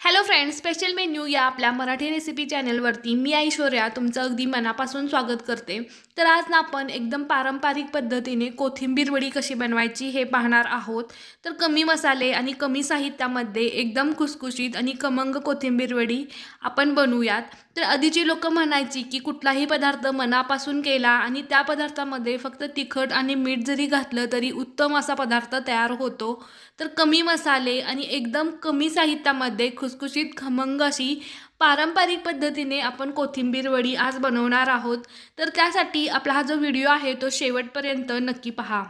Hello friends, special menu या आपल्या Marathi recipe चॅनलवरती मी ऐश्वर्या तुमचं अगदी मनापासून स्वागत करते। तर आज ना आपण एकदम पारंपरिक पद्धतीने कोथिंबीर वडी कशी बनवायची हे पाहणार आहोत। तर कमी मसाले आणि कमी साहित्यामध्ये एकदम खुसखुशीत आणि खमंग कोथिंबीर वडी आपण बनवूयात। तर आधीची लोक म्हणायची की कुठलाही पदार्थ मनापासून केला आणि त्या पदार्थामध्ये फक्त तिखट आणि मीठ जरी घातलं तरी उत्तम असा पदार्थ तयार होतो। तर कमी मसाले आणि एकदम कमी साहित्यामध्ये खुसखुशीत खमंग अशी पारंपरिक पद्धतीने आपण कोथिंबीर वडी आज बनवणार आहोत। तर त्यासाठी आपला हा जो व्हिडिओ आहे तो शेवटपर्यंत नक्की पहा।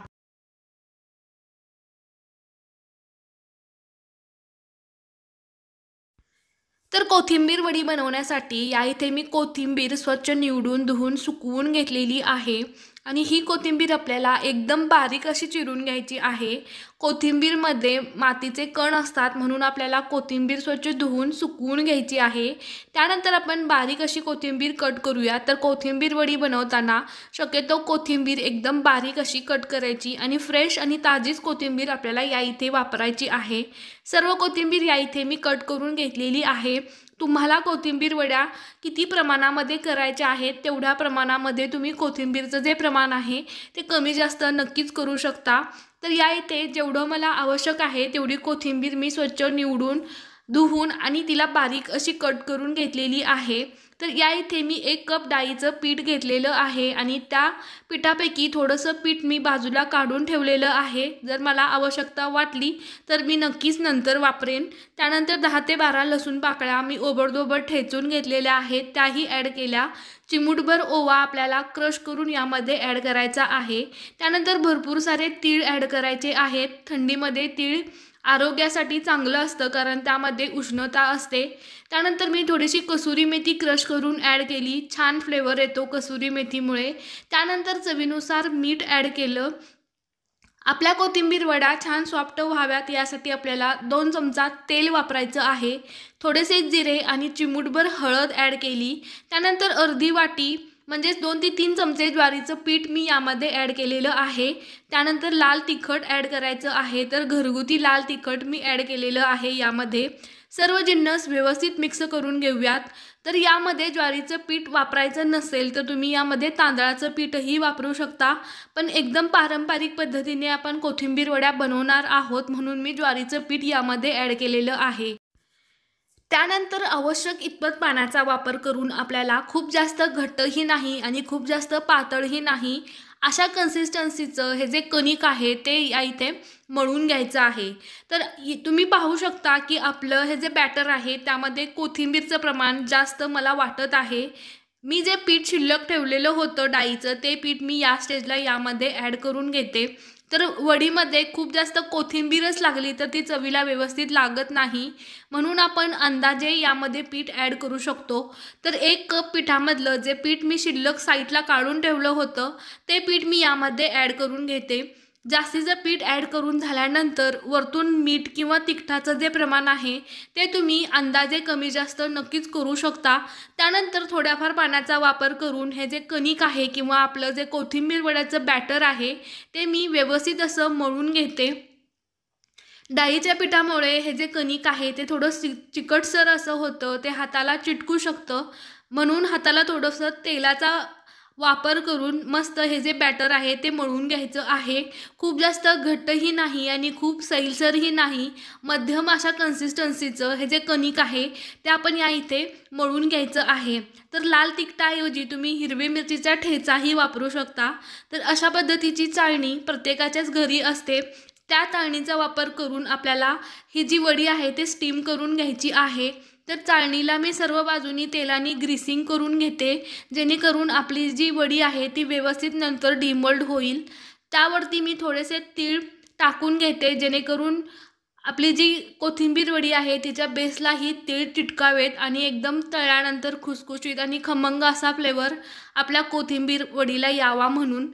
तर कोथिंबीर वडी बनवण्यासाठी या इथे मी कोथिंबीर स्वच्छ निवडून धुवून सुकवून घेतलेली आहे आणि ही कोथिंबीर आपल्याला एकदम बारीक अशी चिरून घ्यायची आहे। कोथिंबीरमध्ये मातीचे कण असतात म्हणून आपल्याला कोथिंबीर स्वच्छ धुवून सुकवून घ्यायची आहे। त्यानंतर आपण बारीक अशी कोथिंबीर कट करूया। तर कोथिंबीर वडी बनवताना शक्यतो कोथिंबीर एकदम बारीक अशी कट करायची आणि फ्रेश आणि ताजीच कोथिंबीर आपल्याला या इथे वापरायची आहे। सर्व कोथिंबीर या इथे मी कट करून घेतलेली आहे। तुम्हाला कोथिंबीर वड्या किती प्रमाणामध्ये करायच्या आहेत तेवढ्या प्रमाणामध्ये तुम्ही कोथिंबीरचं जे प्रमाण आहे ते कमी जास्त नक्कीच करू शकता। तर या इथे जेवढं मला आवश्यक आहे तेवढी कोथिंबीर मी स्वच्छ निवडून धुवून आणि तिला बारीक अशी कट करून घेतलेली आहे। तर या इथे मी 1 कप डाळीचं पीठ घेतलेलं आहे आणि त्या पिठापैकी थोडंसं पीठ मी बाजूला काढून ठेवलेलं आहे। जर मला आवश्यकता वाटली तर मी नक्कीच नंतर वापरेन। त्यानंतर 10 ते 12 लसूण पाकळ्या मी ओबडधोबड ठेचून घेतलेल्या आहेत, त्याही ॲड केल्या। चिमूटभर ओवा आपल्याला क्रश करून यामध्ये ॲड करायचा आहे। त्यानंतर भरपूर सारे तीळ ॲड करायचे आहेत। थंडीमध्ये तीळ आरोग्यासाठी चांगलं असतं कारण त्यामध्ये उष्णता असते। त्यानंतर मी थोडीशी कसुरी मेथी क्रश करून ॲड केली, छान फ्लेवर येतो कसुरी मेथीमुळे। त्यानंतर चवीनुसार मीठ ॲड केलं। आपल्या कोथिंबीर वड्या छान सॉफ्ट व्हाव्यात यासाठी आपल्याला 2 चमचा तेल वापरायचं आहे। थोडेसे जिरे आणि चिमूटभर हळद ॲड केली। त्यानंतर अर्धी वाटी म्हणजे 2 ते 3 चमचे ज्वारीचं पीठ मी यामध्ये ॲड केलेलं आहे। त्यानंतर लाल तिखट ॲड करायचं आहे। तर घरगुती लाल तिखट मी ॲड केलेलं आहे यामध्ये। सर्व जिन्नस व्यवस्थित मिक्स करून घेऊयात। तर यामध्ये ज्वारीचं पीठ वापरायचं नसेल तर तुम्ही यामध्ये तांदळाचं पीठही वापरू शकता, पण एकदम पारंपरिक पद्धतीने आपण कोथिंबीर वड्या बनवणार आहोत म्हणून मी ज्वारीचं पीठ यामध्ये ॲड केलेलं आहे। त्यानंतर आवश्यक इतपत पाण्याचा वापर करून आपल्याला खूप जास्त घट्टही नाही आणि खूप जास्त पातळही नाही अशा कन्सिस्टन्सीचं हे जे कणिक आहे ते या इथे मळून घ्यायचं आहे। तर तुम्ही पाहू शकता की आपलं हे जे बॅटर आहे त्यामध्ये कोथिंबीरचं प्रमाण जास्त मला वाटत आहे। मी जे पीठ शिल्लक ठेवलेलं होतं डाळीचं ते पीठ मी या स्टेजला यामध्ये ॲड करून घेते। तर वडीमध्ये खूप जास्त कोथिंबीरच लागली तर ती चवीला व्यवस्थित लागत नाही, म्हणून आपण अंदाजे यामध्ये पीठ ॲड करू शकतो। तर 1 कप पिठामधलं जे पीठ मी शिल्लक साईडला काढून ठेवलं होतं ते पीठ मी यामध्ये ॲड करून घेते। जास्तीचं पीठ ॲड करून झाल्यानंतर वरतून मीठ किंवा तिखटाचं जे प्रमाण आहे ते तुम्ही अंदाजे कमी जास्त नक्कीच करू शकता। त्यानंतर थोड्याफार पाण्याचा वापर करून हे जे कणिक आहे किंवा आपलं जे कोथिंबीर वड्याचं बॅटर आहे ते मी व्यवस्थित असं मळून घेते। डाळीच्या पिठामुळे हे जे कणिक आहे ते थोडं चिकटसर असं होतं, ते हाताला चिटकू शकतं, म्हणून हाताला थोडंसं तेलाचा वापर करून मस्त हे जे बॅटर आहे ते मळून घ्यायचं आहे। खूप जास्त घट्टही नाही आणि खूप सैलसरही नाही, मध्यम अशा कन्सिस्टन्सीचं हे जे कणिक आहे ते आपण या इथे मळून घ्यायचं आहे। तर लाल तिखटाऐवजी तुम्ही हिरवी मिरचीचा ठेचाही वापरू शकता। तर अशा पद्धतीची चाळणी प्रत्येकाच्याच घरी असते, त्या चाळणीचा वापर करून आपल्याला ही जी वडी आहे ते स्टीम करून घ्यायची आहे। तर चाळणीला मी सर्व बाजूनी तेलाने ग्रीसिंग करून घेते जेणेकरून आपली जी वडी आहे ती व्यवस्थित नंतर डिमोल्ड होईल। त्यावरती मी थोडेसे तीळ टाकून घेते जेणेकरून आपली जी कोथिंबीर वडी आहे तिच्या बेसलाही तीळ चिटकावेत आणि एकदम तळल्यानंतर खुसखुशीत आणि खमंग असा फ्लेवर आपल्या कोथिंबीर वडीला यावा म्हणून।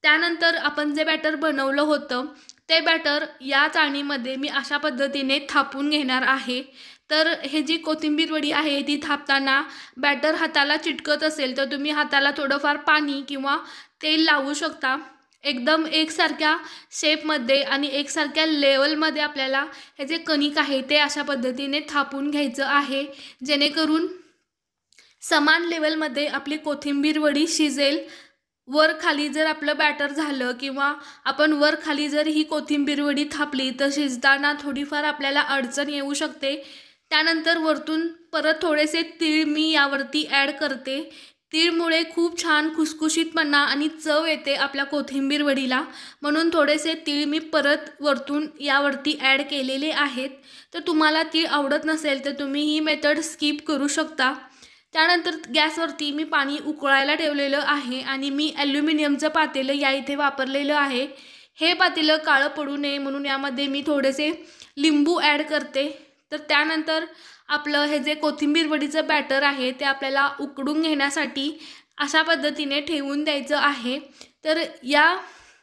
त्यानंतर आपण जे बॅटर बनवलं होतं ते बॅटर या चाळणीमध्ये मी अशा पद्धतीने थापून घेणार आहे। तर हे जी कोथिंबीर वडी आहे ती थापताना बॅटर हाताला चिटकत असेल तर तुम्ही हाताला थोडंफार पाणी किंवा तेल लावू शकता। एकदम एकसारख्या शेपमध्ये आणि एकसारख्या लेवलमध्ये आपल्याला हे जे कणिक आहे ते अशा पद्धतीने थापून घ्यायचं आहे, जेणेकरून समान लेवलमध्ये आपली कोथिंबीर वडी शिजेल। वर खाली जर आपलं बॅटर झालं किंवा आपण वर खाली जर ही कोथिंबीर वडी थापली तर शिजताना थोडीफार आपल्याला अडचण येऊ शकते। त्यानंतर वरतून परत थोडेसे तीळ मी यावरती ॲड करते। तीळमुळे खूप छान खुसखुशीतपणा आणि चव येते आपल्या कोथिंबीर वडीला, म्हणून थोडेसे तीळ मी परत वरतून यावरती ॲड केलेले आहेत। तर तुम्हाला तीळ आवडत नसेल तर तुम्ही ही मेथड स्किप करू शकता। त्यानंतर गॅसवरती मी पाणी उकळायला ठेवलेलं आहे आणि मी ॲल्युमिनियमचं पातेलं या इथे वापरलेलं आहे। हे पातेलं काळं पडू नये म्हणून यामध्ये मी थोडेसे लिंबू ॲड करते। तर त्यानंतर आपलं हे जे कोथिंबीर वडीचं बॅटर आहे ते आपल्याला उकडून घेण्यासाठी अशा पद्धतीने ठेवून द्यायचं आहे। तर या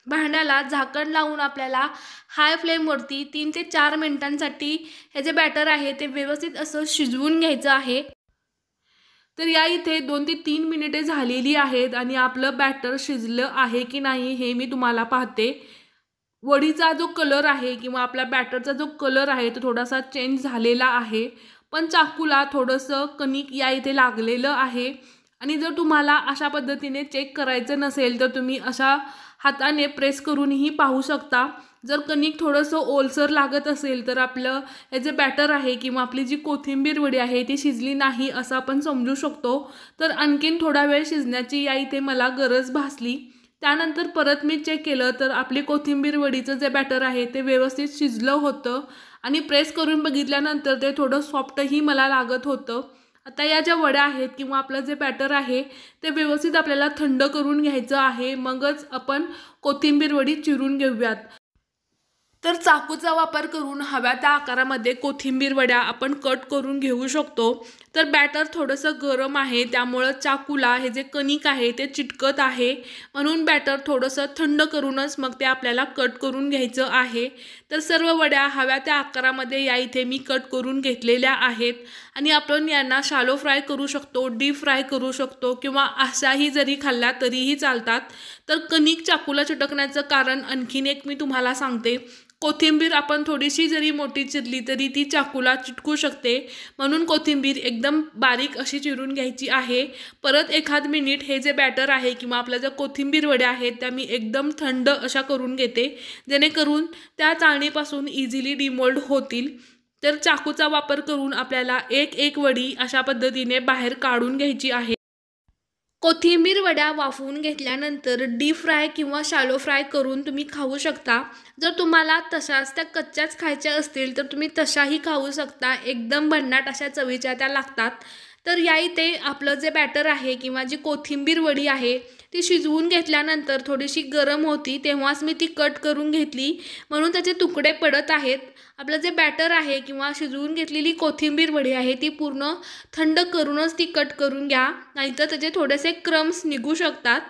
भांड्याला झाकण लावून आपल्याला हाय फ्लेमवरती 3 ते 4 मिनिटांसाठी हे जे बॅटर आहे ते व्यवस्थित असं शिजवून घ्यायचं आहे। तर या इथे 2 ते 3 मिनिटे झालेली आहेत आणि आपलं बॅटर शिजलं आहे की नाही हे मी तुम्हाला पाहते। वडीचा जो कलर आहे किंवा आपल्या बॅटरचा जो कलर आहे तो थोडासा चेंज झालेला आहे, पण चाकूला थोडंसं कणिक या इथे लागलेलं आहे। आणि जर तुम्हाला अशा पद्धतीने चेक करायचं नसेल तर तुम्ही अशा हाताने प्रेस करूनही पाहू शकता। जर कणिक थोडंसं ओलसर लागत असेल तर आपलं हे जे बॅटर आहे किंवा आपली जी कोथिंबीर वडी आहे ती शिजली नाही असं आपण समजू शकतो। तर आणखीन थोडा वेळ शिजण्याची या इथे मला गरज भासली। त्यानंतर परत मी चेक केलं तर आपली कोथिंबीर वडीचं जे बॅटर आहे ते व्यवस्थित शिजलं होतं आणि प्रेस करून बघितल्यानंतर ते थोडं सॉफ्टही मला लागत होतं। आता या ज्या वड्या आहेत किंवा आपलं जे बॅटर आहे ते व्यवस्थित आपल्याला थंड करून घ्यायचं आहे, मगच आपण कोथिंबीर वडी चिरून घेऊयात। तर चाकूचा वापर करून हव्या त्या आकारामध्ये कोथिंबीर वड्या आपण कट करून घेऊ शकतो। तर बॅटर थोडंसं गरम आहे त्यामुळे चाकूला हे जे कणिक आहे ते चिटकत आहे, म्हणून बॅटर थोडंसं थंड करूनच मग ते आपल्याला कट करून घ्यायचं आहे। तर सर्व वड्या हव्या त्या आकारामध्ये या इथे मी कट करून घेतलेल्या आहेत आणि आपण यांना शालो फ्राय करू शकतो, डीप फ्राय करू शकतो किंवा अशाही जरी खाल्ल्या तरीही चालतात। तर कणिक चाकूला चिटकण्याचं कारण आणखीन एक मी तुम्हाला सांगते। कोथिंबीर आपण थोडीशी जरी मोठी चिरली तरी ती चाकूला चिटकू शकते, म्हणून कोथिंबीर एकदम बारीक अशी चिरून घ्यायची आहे। परत एखाद मिनिट हे जे बॅटर आहे किंवा आपल्या ज्या कोथिंबीर वड्या आहेत त्या मी एकदम थंड अशा करून घेते, जेणेकरून त्या चाळणीपासून इझिली डिमोल्ड होतील। तर चाकूचा वापर करून आपल्याला एक वडी अशा पद्धतीने बाहेर काढून घ्यायची आहे। कोथिंबीर वड्या वाफवून घेतल्यानंतर डीप फ्राय किंवा शालो फ्राय करून तुम्ही खाऊ शकता। जर तुम्हाला तशाच त्या कच्च्याच खायच्या असतील तर तुम्ही तशाही खाऊ शकता, एकदम भन्नाट अशा चवीच्या त्या लागतात। तर या इथे आपलं जे बॅटर आहे किंवा जी कोथिंबीर वडी आहे ती शिजवून घेतल्यानंतर थोडीशी गरम होती तेव्हाच मी ती कट करून घेतली, म्हणून त्याचे तुकडे पडत आहेत। आपलं जे बॅटर आहे किंवा शिजवून घेतलेली कोथिंबीर वडी आहे ती पूर्ण थंड करूनच ती कट करून घ्या, नाहीतर त्याचे थोडेसे क्रम्स निघू शकतात।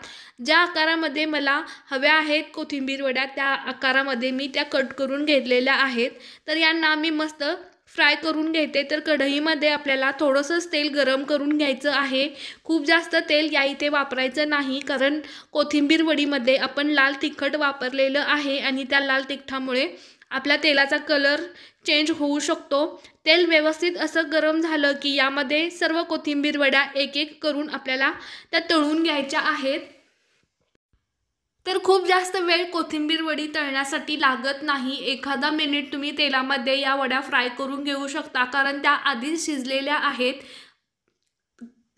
ज्या आकारामध्ये मला हव्या आहेत कोथिंबीर वड्या त्या आकारामध्ये मी त्या कट करून घेतलेल्या आहेत। तर यांना मी मस्त फ्राय करून घेते। तर कढईमध्ये आपल्याला थोडंसंच तेल गरम करून घ्यायचं आहे, खूप जास्त तेल या इथे वापरायचं नाही, कारण कोथिंबीर वडीमध्ये आपण लाल तिखट वापरलेलं आहे आणि त्या लाल तिखटामुळे आपल्या तेलाचा कलर चेंज होऊ शकतो। तेल व्यवस्थित असं गरम झालं की यामध्ये सर्व कोथिंबीर वड्या एक करून आपल्याला त्या तळून घ्यायच्या आहेत। तर खूप जास्त वेळ कोथिंबीर वडी तळण्यासाठी लागत नाही, एखादा मिनिट तुम्ही तेलामध्ये या वड्या फ्राय करून घेऊ शकता, कारण त्या आधीच शिजलेल्या आहेत।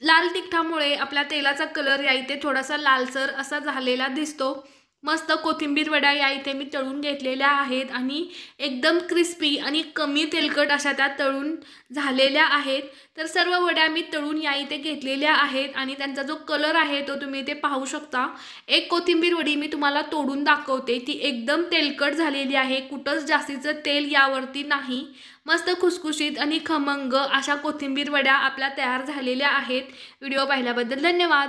लाल तिखटामुळे आपल्या तेलाचा कलर या इथे थोडासा लालसर असा झालेला दिसतो। मस्त कोथिंबीर वड्या या इथे मी तळून घेतलेल्या आहेत आणि एकदम क्रिस्पी आणि कमी तेलकट अशा त्या तळून झालेल्या आहेत। तर सर्व वड्या मी तळून या इथे घेतलेल्या आहेत आणि त्यांचा जो कलर आहे तो तुम्ही इथे पाहू शकता। एक कोथिंबीर वडी मी तुम्हाला तोडून दाखवते, ती एकदम तेलकट झालेली आहे, कुठंच जास्तीचं तेल यावरती नाही। मस्त खुसखुशीत आणि खमंग अशा कोथिंबीर वड्या आपल्या तयार झालेल्या आहेत। व्हिडिओ पाहिल्याबद्दल धन्यवाद।